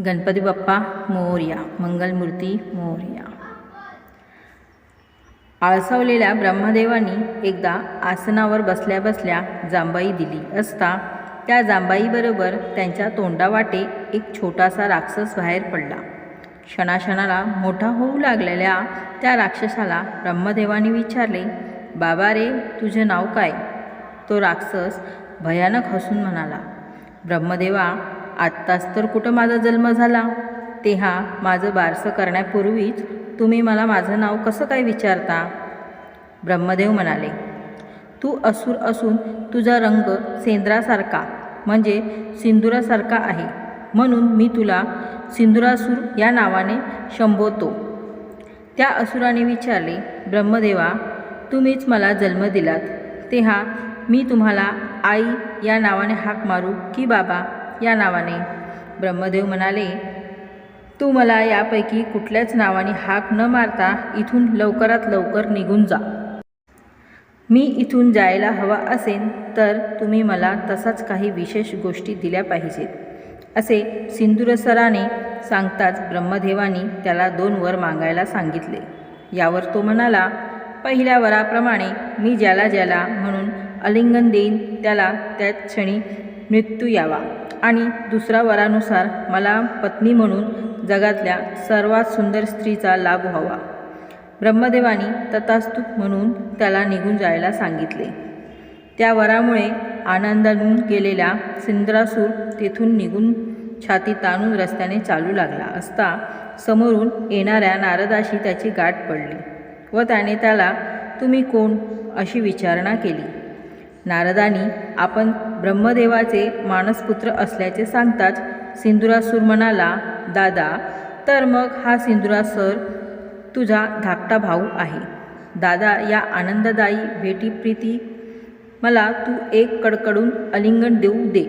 गणपती बाप्पा मोरया, मंगलमूर्ती मोरया. आळसावलेल्या ब्रह्मदेवानी एकदा आसनावर बसल्या बसल्या जांबाई दिली असता त्या जांबाईबरोबर त्यांच्या तोंडावाटे एक छोटासा राक्षस बाहेर पडला. क्षणाक्षणाला मोठा होऊ लागलेल्या त्या राक्षसाला ब्रह्मदेवानी विचारले, बाबा रे, तुझे नाव काय? तो राक्षस भयानक हसून म्हणाला, ब्रह्मदेवा, आत्ताच तर कुठं माझा जन्म झाला. तेव्हा माझं बारसं करण्यापूर्वीच तुम्ही मला माझं नाव कसं काय विचारता? ब्रह्मदेव म्हणाले, तू असुर असून तुझा रंग सेंद्रासारखा म्हणजे सिंदुरासारखा आहे, म्हणून मी तुला सिंदुरासूर या नावाने संबोधतो. त्या असुराने विचारले, ब्रह्मदेवा, तुम्हीच मला जन्म दिलात, तेव्हा मी तुम्हाला आई या नावाने हाक मारू की बाबा या नावाने? ब्रह्मदेव म्हणाले, तू मला यापैकी कुठल्याच नावाने हाक न मारता इथून लवकरात लवकर निघून जा. मी इथून जायला हवा असेल तर तुम्ही मला तसाच काही विशेष गोष्टी दिल्या पाहिजेत, असे सिंदूरसराने सांगताच ब्रह्मदेवानी त्याला 2 वर मागायला सांगितले. यावर तो म्हणाला, पहिल्या वराप्रमाणे मी ज्याला ज्याला म्हणून आलिंगन देईन त्याला त्याच क्षणी मृत्यू यावा, आणि दुसऱ्या वरानुसार मला पत्नी म्हणून जगातल्या सर्वात सुंदर स्त्रीचा लाभ व्हावा. ब्रह्मदेवानी तथास्तु म्हणून त्याला निघून जायला सांगितले. त्या वरामुळे आनंदातून गेलेला सिंद्रासूर तेथून निघून छाती ताणून रस्त्याने चालू लागला असता समोरून येणाऱ्या नारदाशी त्याची गाठ पडली व त्याने त्याला तुम्ही कोण अशी विचारणा केली. नारदानी आपण ब्रह्मदेवाचे मानसपुत्र असल्याचे सांगताच सिंदुरासूर म्हणाला, दादा, तर मग हा सिंदुरासूर तुझा धाकटा भाऊ आहे. दादा, या आनंददायी भेटीप्रीती मला तू एक कडकडून आलिंगन देऊ दे.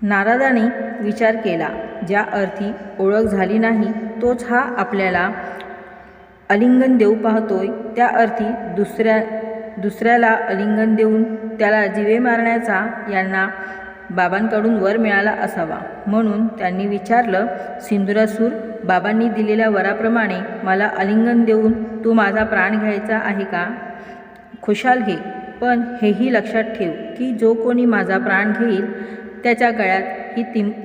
नारदाने विचार केला, ज्या अर्थी ओळख झाली नाही तोच हा आपल्याला आलिंगन देऊ पाहतोय, त्या अर्थी दुसऱ्याला आलिंगन देऊन त्याला जीवे मारण्याचा यांना बाबांकडून वर मिळाला असावा. म्हणून त्यांनी विचारलं, सिंदुरासूर, बाबांनी दिलेल्या वराप्रमाणे मला आलिंगन देऊन तू माझा प्राण घ्यायचा आहे का? खुशाल घे, पण हेही लक्षात ठेव की जो कोणी माझा प्राण घेईल त्याच्या गळ्यात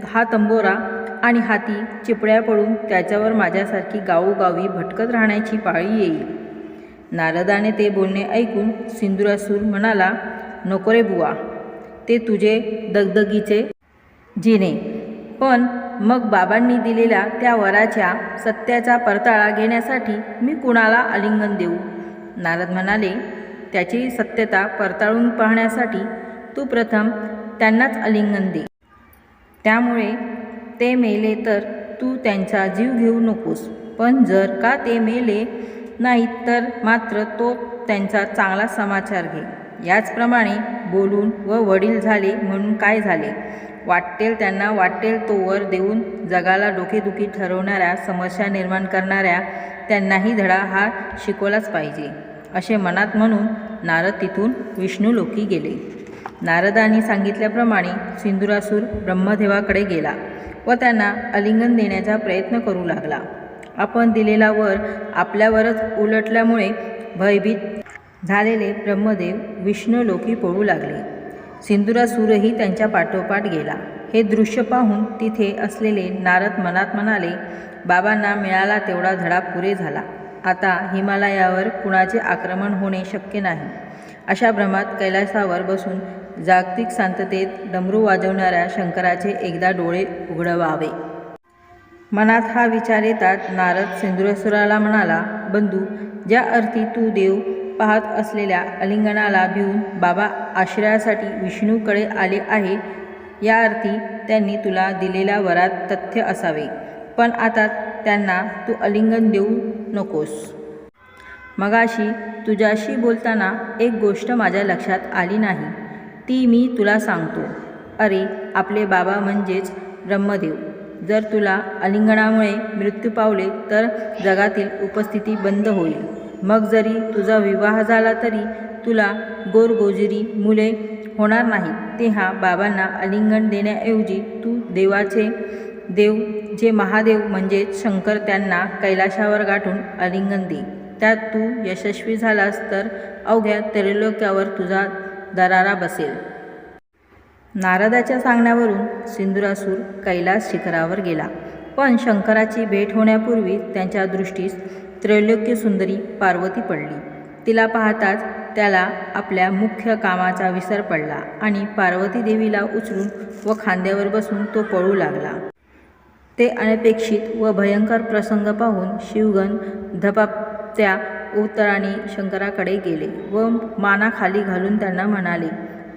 हा तंबोरा आणि हाती चिपळ्या पडून त्याच्यावर माझ्यासारखी गावोगावी भटकत राहण्याची पाळी येईल. नारदाने ते बोलणे ऐकून सिंदुरासूर म्हणाला, नको रे बुवा, ते तुझे दगदगीचे जिने, पण मग बाबांनी दिलेल्या त्या वराच्या सत्याचा परताळा घेण्यासाठी मी कुणाला आलिंगन देऊ? नारद म्हणाले, त्याची सत्यता पडताळून पाहण्यासाठी तू प्रथम त्यांनाच आलिंगन दे. त्यामुळे ते मेले तर तू त्यांचा जीव घेऊ नकोस, पण जर का ते मेले नाहीत तर मात्र तो त्यांचा चांगला समाचार घे. याचप्रमाणे बोलून व वडील झाले म्हणून काय झाले, वाटेल त्यांना वाटेल तो वर देऊन जगाला डोकेदुखी ठरवणाऱ्या, समस्या निर्माण करणाऱ्या त्यांनाही धडा हा शिकवलाच पाहिजे, असे मनात म्हणून नारद तिथून विष्णुलोकी गेले. नारदांनी सांगितल्याप्रमाणे सिंदुरासूर ब्रह्मदेवाकडे गेला व त्यांना आलिंगन देण्याचा प्रयत्न करू लागला. आपण दिलेला वर आपल्यावरच उलटल्यामुळे भयभीत झालेले ब्रह्मदेव विष्णुलोकी पळू लागले. सिंदुरासूरही त्यांच्या पाठोपाठ गेला. हे दृश्य पाहून तिथे असलेले नारद मनात म्हणाले, बाबांना मिळाला तेवढा धडा पुरे झाला, आता हिमालयावर कुणाचे आक्रमण होणे शक्य नाही. अशा भ्रमात कैलासावर बसून जागतिक शांततेत डमरू वाजवणाऱ्या शंकराचे एकदा डोळे उघडवावे. मनात हा विचार येतात नारद सिंदुरासुराला म्हणाला, बंधू, ज्या अर्थी तू देव पाहत असलेल्या आलिंगनाला भिवून बाबा आश्रयासाठी विष्णूकडे आले आहे, या अर्थी त्यांनी तुला दिलेल्या वरात तथ्य असावे, पण आता त्यांना तू आलिंगन देऊ नकोस. मगाशी तुझ्याशी बोलताना एक गोष्ट माझ्या लक्षात आली नाही, ती मी तुला सांगतो. अरे, आपले बाबा म्हणजेच ब्रह्मदेव जर तुला आलिंगनामुळे मृत्यू पावले तर जगातील उपस्थिती बंद होईल. मग जरी तुझा विवाह झाला तरी तुला गोरगोजिरी मुले होणार नाहीत, तेव्हा बाबांना आलिंगन देण्याऐवजी तू देव जे महादेव म्हणजेच शंकर त्यांना कैलाशावर गाठून आलिंगन दे. त्यात तू यशस्वी झालास तर अवघ्या त्रैलोक्यावर तुझा दरारा बसेल. नारदाच्या सांगण्यावरून सिंदुरासूर कैलास शिखरावर गेला. पण शंकराची भेट होण्यापूर्वी त्यांच्या दृष्टीस त्रैलोक्य सुंदरी पार्वती पडली. तिला पाहताच त्याला आपल्या मुख्य कामाचा विसर पडला आणि पार्वती देवीला उचलून व खांद्यावर बसून तो पळू लागला. ते अनपेक्षित व भयंकर प्रसंग पाहून शिवगण धपापत्या उत्तराने शंकराकडे गेले व माना खाली घालून त्यांना म्हणाले,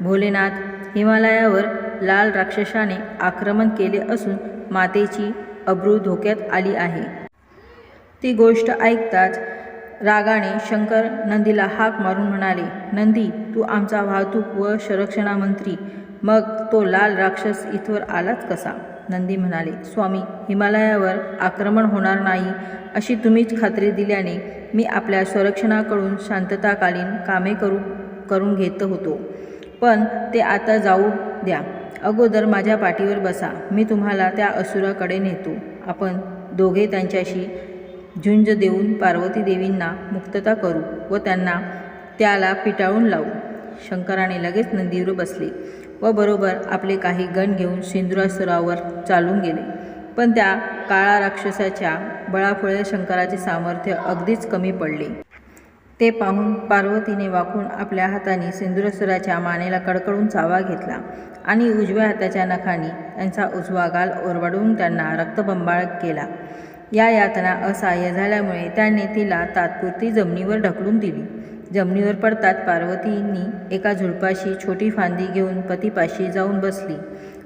भोलेनाथ, हिमालयावर लाल राक्षसाने आक्रमण केले असून मातेची अब्रू धोक्यात आली आहे. ती गोष्ट ऐकताच रागाने शंकर नंदीला हाक मारून म्हणाले, नंदी, तू आमचा वाहतूक व संरक्षणामंत्री, मग तो लाल राक्षस इथवर आलाच कसा? नंदी म्हणाले, स्वामी, हिमालयावर आक्रमण होणार नाही अशी तुम्हीच खात्री दिल्याने मी आपल्या संरक्षणाकडून शांतताकालीन कामे करून घेत होतो. पण ते आता जाऊ द्या. अगोदर माझ्या पाठीवर बसा. मी तुम्हाला त्या असुराकडे नेतो. आपण दोघे त्यांच्याशी झुंज देऊन पार्वती देवींना मुक्तता करू व त्याला पिटाळून लावू. शंकराने लगेच नंदीवर बसले व बरोबर आपले काही गण घेऊन सिंदुरासुरावर चालून गेले. पण त्या काळा राक्षसाच्या बळामुळे शंकराचे सामर्थ्य अगदीच कमी पडले. ते पाहून पार्वतीने वाकून आपल्या हाताने सिंदुरासुराच्या मानेला कडकडून चावा घेतला आणि उजव्या हाताच्या नखाने त्यांचा उजवा गाल ओरबाडून त्यांना रक्तबंबाळ केला. या यातना असहाय्य झाल्यामुळे त्याने तिला तात्पुरती जमिनीवर ढकलून दिली. जमिनीवर पडताच पार्वतींनी एका झुडपाशी छोटी फांदी घेऊन पतीपाशी जाऊन बसली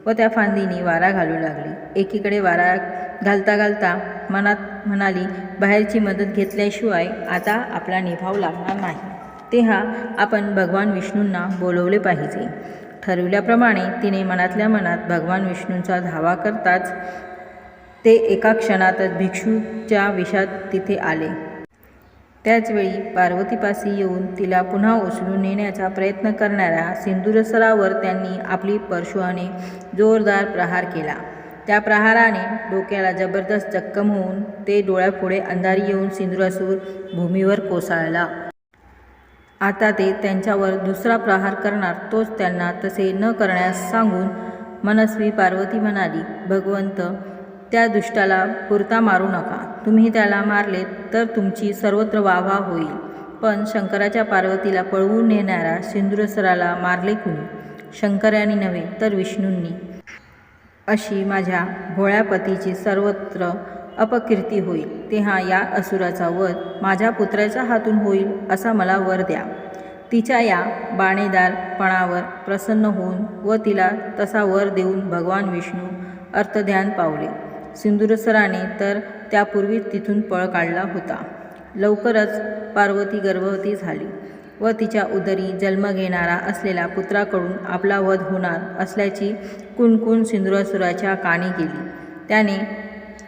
व त्या फांदीने वारा घालू लागली. एकीकडे वारा घालता घालता मनात म्हणाली, बाहेरची मदत घेतल्याशिवाय आता आपला निभाव लागणार नाही, तेव्हा आपण भगवान विष्णूंना बोलवले पाहिजे. ठरविल्याप्रमाणे तिने मनातल्या मनात भगवान विष्णूंचा धावा करताच ते एका क्षणातच भिक्षूच्या वेशात तिथे आले. त्याचवेळी पार्वतीपाशी येऊन तिला पुन्हा उचलून नेण्याचा प्रयत्न करणाऱ्या सिंदुरासुरावर त्यांनी आपली परशुआने जोरदार प्रहार केला. त्या प्रहाराने डोक्याला जबरदस्त जखम होऊन ते डोळ्यापुढे अंधारी येऊन सिंदुरासूर भूमीवर कोसळला. आता ते त्यांच्यावर दुसरा प्रहार करणार, तोच त्यांना तसे न करण्यास सांगून मनस्वी पार्वती म्हणाली, भगवंत, त्या दुष्टाला पुरता मारू नका. तुम्ही त्याला मारले तर तुमची सर्वत्र वाहवा होईल. पण शंकराच्या पार्वतीला पळवून नेणाऱ्या सिंदुरासुराला मारले कुणी? शंकराने नव्हे तर विष्णूंनी. अशी माझ्या भोळ्या पतीची सर्वत्र अपकीर्ती होईल. तेव्हा या असुराचा वध माझ्या पुत्राच्या हातून होईल असा मला वर द्या. तिच्या या बाणेदारपणावर प्रसन्न होऊन व तिला तसा वर देऊन भगवान विष्णू अर्थध्यान पावले. सिंदुरासुराने तर त्यापूर्वीच तिथून पळ काढला होता. लवकरच पार्वती गर्भवती झाली व तिच्या उदरी जन्म घेणारा असलेल्या पुत्राकडून आपला वध होणार असल्याची कुणकुण सिंदुरासुराच्या कानी गेली. त्याने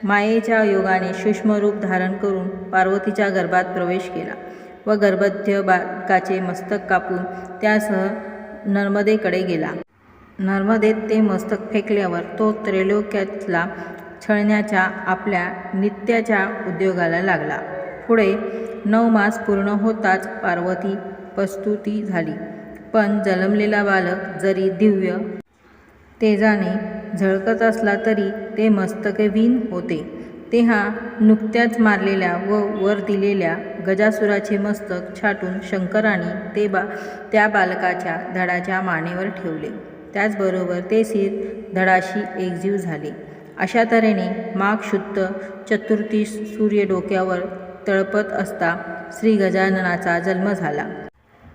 मायेच्या योगाने सूक्ष्म रूप धारण करून पार्वतीच्या गर्भात प्रवेश केला व गर्भस्थ बालकाचे मस्तक कापून त्यासह नर्मदेकडे गेला. नर्मदेत ते मस्तक फेकल्यावर तो त्रैलोक्यातला छळण्याच्या आपल्या नित्याच्या उद्योगाला लागला. पुढे 9 मास पूर्ण होताच पार्वती प्रसूती झाली. पण जन्मलेला बालक जरी दिव्य तेजाने झळकत असला तरी ते मस्तकविहीन होते. तेव्हा नुकत्याच मारलेल्या व वर दिलेल्या गजासुराचे मस्तक छाटून शंकराने त्या बालकाच्या धडाच्या मानेवर ठेवले. त्याचबरोबर ते शिर धडाशी एकजीव झाले. अशा तऱ्हेने माघ शुद्ध चतुर्थीस सूर्य डोक्यावर तळपत असता श्री गजाननाचा जन्म झाला.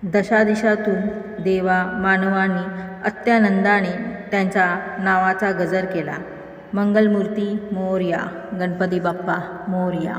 दशादिशातून देवा मानवांनी अत्यानंदाने त्यांच्या नावाचा गजर केला. मंगलमूर्ती मोरया, गणपती बाप्पा मोरया.